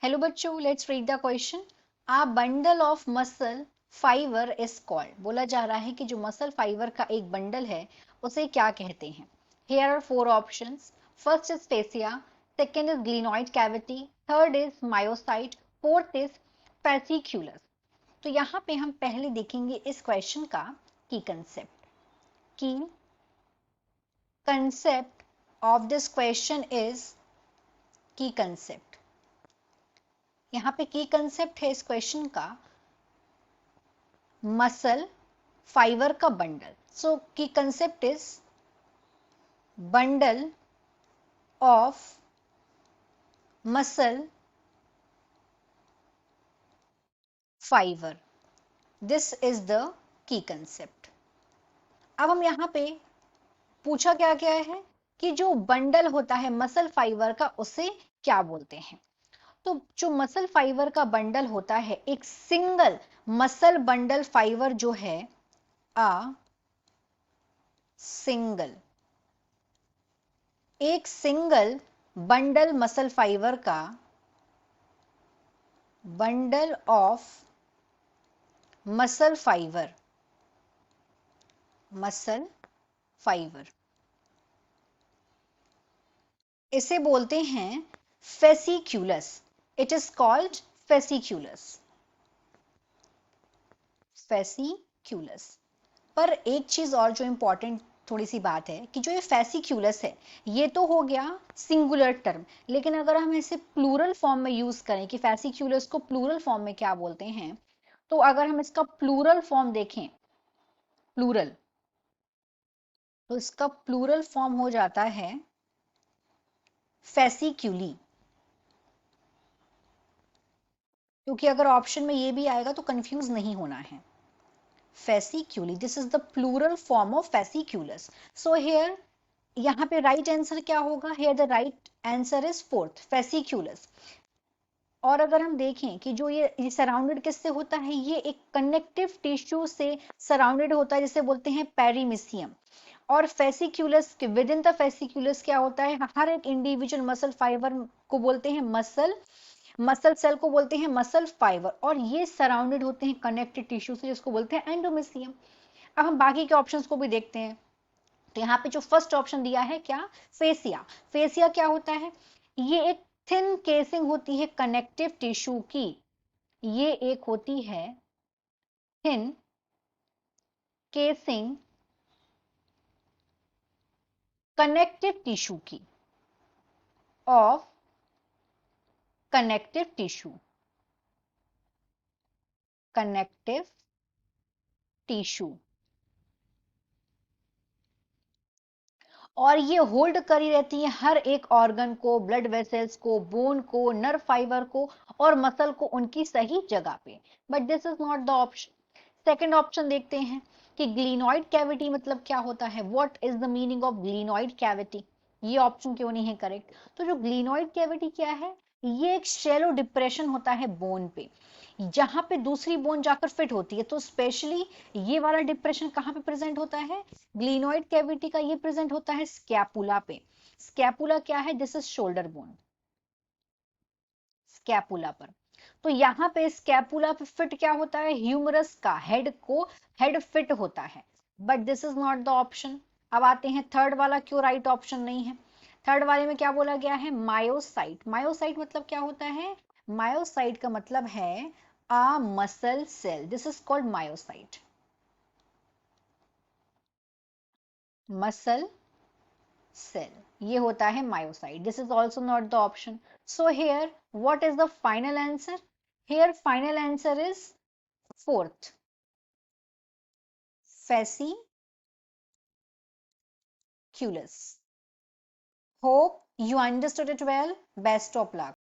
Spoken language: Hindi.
हेलो बच्चों, let's read the question. A bundle of muscle fibre is called. बोला जा रहा है कि जो मसल फाइबर का एक बंडल है उसे क्या कहते हैं। Here are four options. First is fascia, second is glenoid cavity, third is myocyte, fourth is fasciculus। तो यहाँ पे हम पहले देखेंगे इस क्वेश्चन का की concept of this question is की कंसेप्ट। यहाँ पे की कंसेप्ट है इस क्वेश्चन का मसल फाइबर का बंडल। सो की concept is bundle of muscle fibre, this is the key concept. अब हम यहाँ पे पूछा क्या क्या है कि जो बंडल होता है मसल फाइबर का उसे क्या बोलते हैं। तो जो मसल फाइबर का बंडल होता है, एक सिंगल मसल बंडल फाइबर जो है, आ सिंगल, एक सिंगल बंडल मसल फाइबर का, bundle of muscle fibre, muscle fibre, इसे बोलते हैं fasciculus. It is called fasciculus, fasciculus. पर एक चीज और जो इंपॉर्टेंट थोड़ी सी बात है कि जो ये फेसिक्यूलस है ये तो हो गया सिंगुलर टर्म, लेकिन अगर हम इसे प्लूरल फॉर्म में यूज करें कि फेसिक्यूलस को प्लूरल फॉर्म में क्या बोलते हैं, तो अगर हम इसका प्लूरल फॉर्म देखें, प्लूरल, तो इसका प्लूरल फॉर्म हो जाता है फेसिक्यूली। क्योंकि अगर ऑप्शन में ये भी आएगा तो कंफ्यूज नहीं होना है। Fasciculi, this is the plural form of fasciculus. So here, यहाँ पे राइट आंसर क्या होगा? Here the right answer is fourth, fasciculus. और अगर हम देखें कि जो ये सराउंडेड किससे होता है, ये एक कनेक्टिव टिश्यू से सराउंडेड होता है जिसे बोलते हैं पेरीमिसियम। और फेसिक्यूलस के विद इन द फेसिक्यूलस क्या होता है, हर एक इंडिविजुअल मसल फाइबर को बोलते हैं मसल सेल को बोलते हैं मसल फाइबर, और ये सराउंडेड होते हैं कनेक्टिव टिश्यू से जिसको बोलते हैं एंडोमेसियम। अब हम बाकी के ऑप्शंस को भी देखते हैं। तो यहाँ पे जो फर्स्ट ऑप्शन दिया है क्या, फेसिया। फेसिया क्या होता है? ये एक थिन केसिंग होती है कनेक्टिव टिश्यू की, ये एक होती है थिन केसिंग कनेक्टिव टिश्यू की, of connective tissue, connective tissue. और ये होल्ड करी रहती है हर एक ऑर्गन को, ब्लड वेसल्स को, बोन को, नर्व फाइबर को और मसल को उनकी सही जगह पे। But this is not the option. Second option देखते हैं कि ग्लिनॉइड कैविटी मतलब क्या होता है, what is the meaning of glenoid cavity. ये ऑप्शन क्यों नहीं है करेक्ट? तो जो ग्लिनॉइड कैविटी क्या है, ये एक शैलो डिप्रेशन होता है बोन पे, जहां पे दूसरी बोन जाकर फिट होती है। तो स्पेशली ये वाला डिप्रेशन कहाँ पे प्रेजेंट होता है, ग्लिनॉइड कैविटी का ये प्रेजेंट होता है स्कैपुला पे। स्कैपुला क्या है, this is shoulder bone, scapula पर। तो यहाँ पे स्कैपुला पे फिट क्या होता है, ह्यूमरस का हेड को, हेड फिट होता है। But this is not the option. अब आते हैं थर्ड वाला, क्यों राइट ऑप्शन नहीं है। थर्ड वाले में क्या बोला गया है, मायोसाइट। मायोसाइट मतलब क्या होता है, मायोसाइट का मतलब है a muscle cell, this is called myocyte, muscle cell, ये होता है myocyte. This is also not the option. So here what is the final answer? Here final answer is fourth, fasciculus. Hope you understood it well. Best of luck.